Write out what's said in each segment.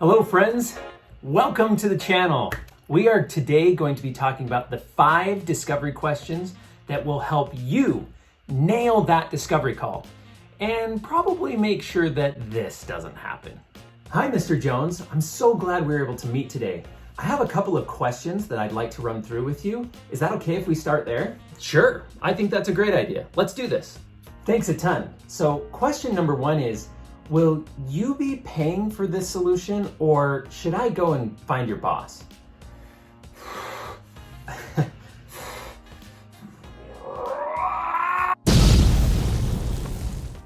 Hello friends, welcome to the channel. We are today going to be talking about the 5 discovery questions that will help you nail that discovery call and probably make sure that this doesn't happen. Hi Mr. Jones, I'm so glad we were able to meet today. I have a couple of questions that I'd like to run through with you. Is that okay if we start there? Sure, I think that's a great idea. Let's do this. Thanks a ton. So question number 1 is, will you be paying for this solution or should I go and find your boss?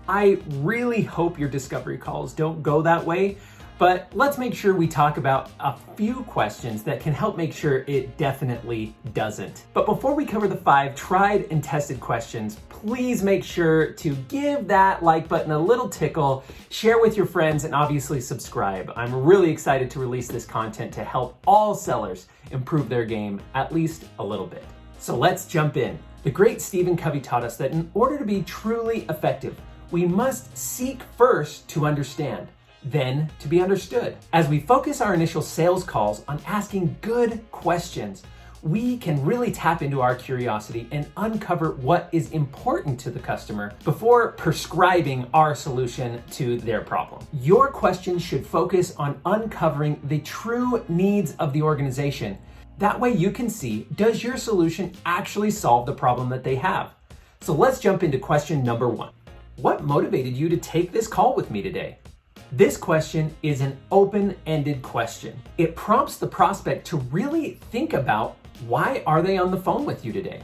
I really hope your discovery calls don't go that way, but let's make sure we talk about a few questions that can help make sure it definitely doesn't. But before we cover the 5 tried and tested questions, please make sure to give that like button a little tickle, share with your friends, and obviously subscribe. I'm really excited to release this content to help all sellers improve their game at least a little bit. So let's jump in. The great Stephen Covey taught us that in order to be truly effective, we must seek first to understand, then to be understood. As we focus our initial sales calls on asking good questions, we can really tap into our curiosity and uncover what is important to the customer before prescribing our solution to their problem. Your questions should focus on uncovering the true needs of the organization. That way you can see, does your solution actually solve the problem that they have? So let's jump into question number 1. What motivated you to take this call with me today? This question is an open-ended question. It prompts the prospect to really think about, why are they on the phone with you today?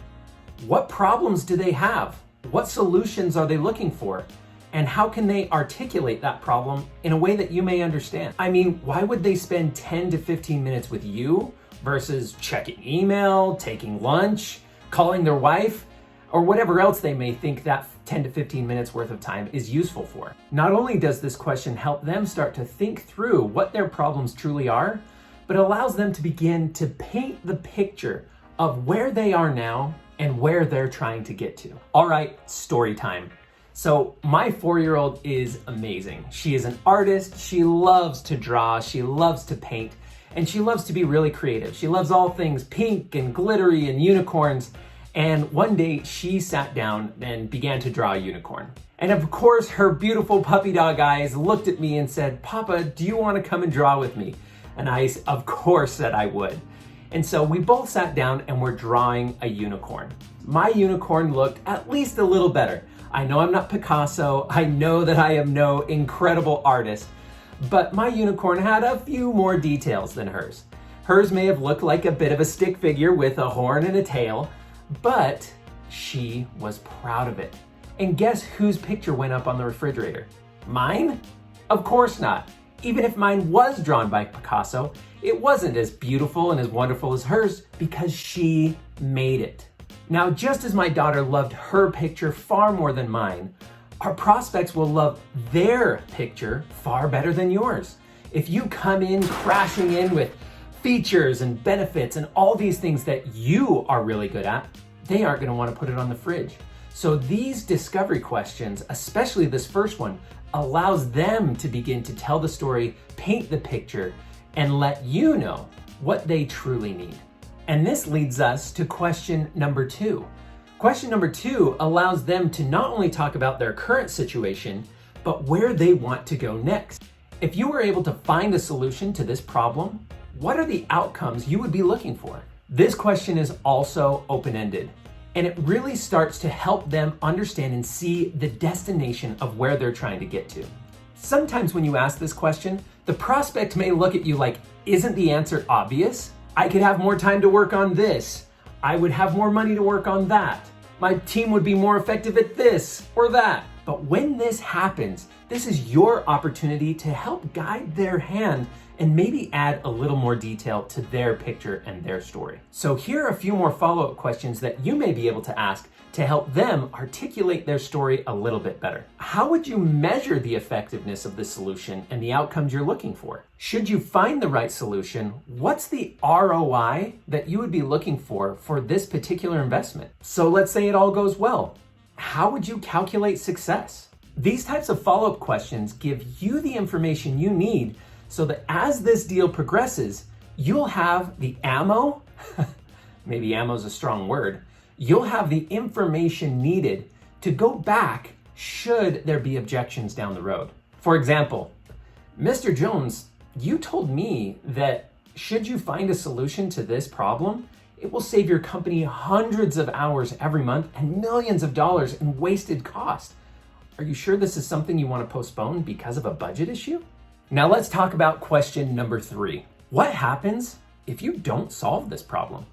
What problems do they have? What solutions are they looking for? And how can they articulate that problem in a way that you may understand? I mean, why would they spend 10 to 15 minutes with you versus checking email, taking lunch, calling their wife, or whatever else they may think that 10 to 15 minutes worth of time is useful for? Not only does this question help them start to think through what their problems truly are, but allows them to begin to paint the picture of where they are now and where they're trying to get to. All right, story time. So my 4-year-old is amazing. She is an artist. She loves to draw. She loves to paint, and she loves to be really creative. She loves all things pink and glittery and unicorns. And one day she sat down and began to draw a unicorn. And of course, her beautiful puppy dog eyes looked at me and said, "Papa, do you want to come and draw with me?" And I, of course, said I would. And so we both sat down and were drawing a unicorn. My unicorn looked at least a little better. I know I'm not Picasso. I know that I am no incredible artist, but my unicorn had a few more details than hers. Hers may have looked like a bit of a stick figure with a horn and a tail, but she was proud of it. And guess whose picture went up on the refrigerator? Mine? Of course not. Even if mine was drawn by Picasso, it wasn't as beautiful and as wonderful as hers because she made it. Now, just as my daughter loved her picture far more than mine, our prospects will love their picture far better than yours. If you come in crashing in with features and benefits and all these things that you are really good at, they aren't going to want to put it on the fridge. So these discovery questions, especially this first one, allows them to begin to tell the story, paint the picture, and let you know what they truly need. And this leads us to question number 2. Question number 2 allows them to not only talk about their current situation, but where they want to go next. If you were able to find a solution to this problem, what are the outcomes you would be looking for? This question is also open-ended, and it really starts to help them understand and see the destination of where they're trying to get to. Sometimes when you ask this question, the prospect may look at you like, isn't the answer obvious? I could have more time to work on this. I would have more money to work on that. My team would be more effective at this or that. But when this happens, this is your opportunity to help guide their hand and maybe add a little more detail to their picture and their story. So here are a few more follow-up questions that you may be able to ask to help them articulate their story a little bit better. How would you measure the effectiveness of the solution and the outcomes you're looking for? Should you find the right solution, what's the ROI that you would be looking for this particular investment? So let's say it all goes well. How would you calculate success? These types of follow-up questions give you the information you need so that as this deal progresses, you'll have the ammo, maybe ammo is a strong word, you'll have the information needed to go back should there be objections down the road. For example, Mr. Jones, you told me that should you find a solution to this problem, it will save your company hundreds of hours every month and millions of dollars in wasted cost. Are you sure this is something you want to postpone because of a budget issue? Now let's talk about question number 3. What happens if you don't solve this problem?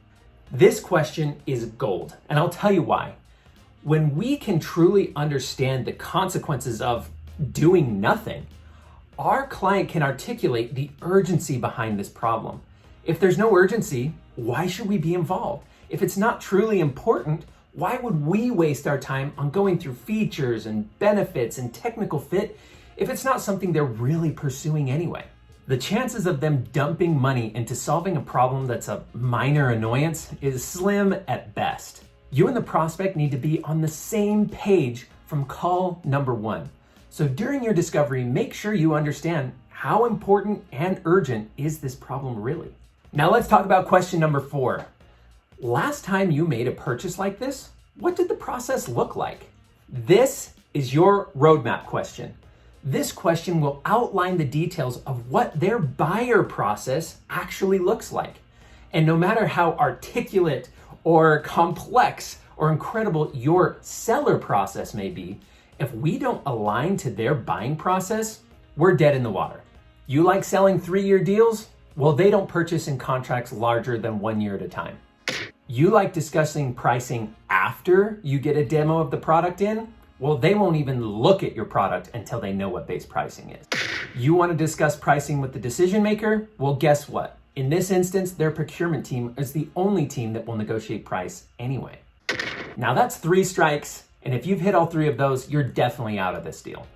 This question is gold, and I'll tell you why. When we can truly understand the consequences of doing nothing, our client can articulate the urgency behind this problem. If there's no urgency, why should we be involved? If it's not truly important, why would we waste our time on going through features and benefits and technical fit if it's not something they're really pursuing anyway? The chances of them dumping money into solving a problem that's a minor annoyance is slim at best. You and the prospect need to be on the same page from call number 1. So during your discovery, make sure you understand how important and urgent is this problem really. Now let's talk about question number 4. Last time you made a purchase like this, what did the process look like? This is your roadmap question. This question will outline the details of what their buyer process actually looks like. And no matter how articulate or complex or incredible your seller process may be, if we don't align to their buying process, we're dead in the water. You like selling 3-year deals? Well, they don't purchase in contracts larger than 1 year at a time. You like discussing pricing after you get a demo of the product in? Well, they won't even look at your product until they know what base pricing is. You want to discuss pricing with the decision maker? Well, guess what? In this instance, their procurement team is the only team that will negotiate price anyway. Now that's 3 strikes, and if you've hit all 3 of those, you're definitely out of this deal.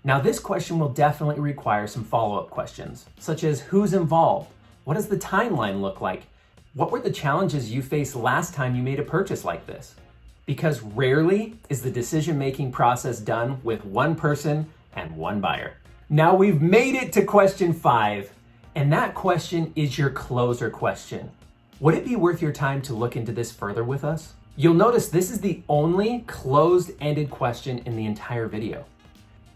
Now this question will definitely require some follow-up questions, such as who's involved? What does the timeline look like? What were the challenges you faced last time you made a purchase like this? Because rarely is the decision-making process done with one person and one buyer. Now we've made it to question 5, and that question is your closer question. Would it be worth your time to look into this further with us? You'll notice this is the only closed-ended question in the entire video.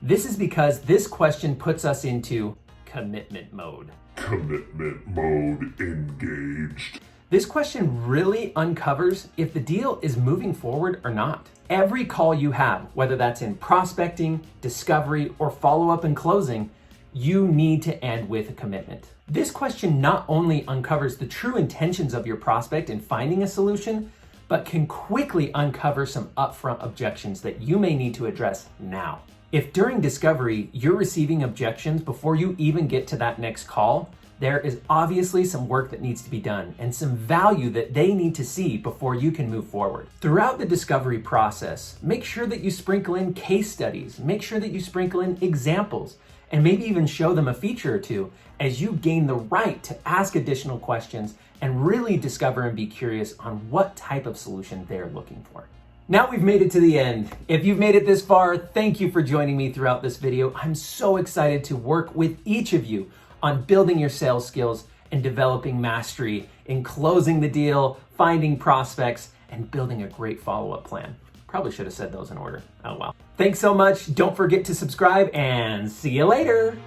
This is because this question puts us into commitment mode. Commitment mode engaged. This question really uncovers if the deal is moving forward or not. Every call you have, whether that's in prospecting, discovery, or follow-up and closing, you need to end with a commitment. This question not only uncovers the true intentions of your prospect in finding a solution, but can quickly uncover some upfront objections that you may need to address now. If during discovery you're receiving objections before you even get to that next call, there is obviously some work that needs to be done and some value that they need to see before you can move forward. Throughout the discovery process, make sure that you sprinkle in case studies, make sure that you sprinkle in examples, and maybe even show them a feature or two as you gain the right to ask additional questions and really discover and be curious on what type of solution they're looking for. Now we've made it to the end. If you've made it this far, thank you for joining me throughout this video. I'm so excited to work with each of you on building your sales skills and developing mastery in closing the deal, finding prospects, and building a great follow-up plan. Probably should have said those in order. Oh well. Thanks so much. Don't forget to subscribe and see you later.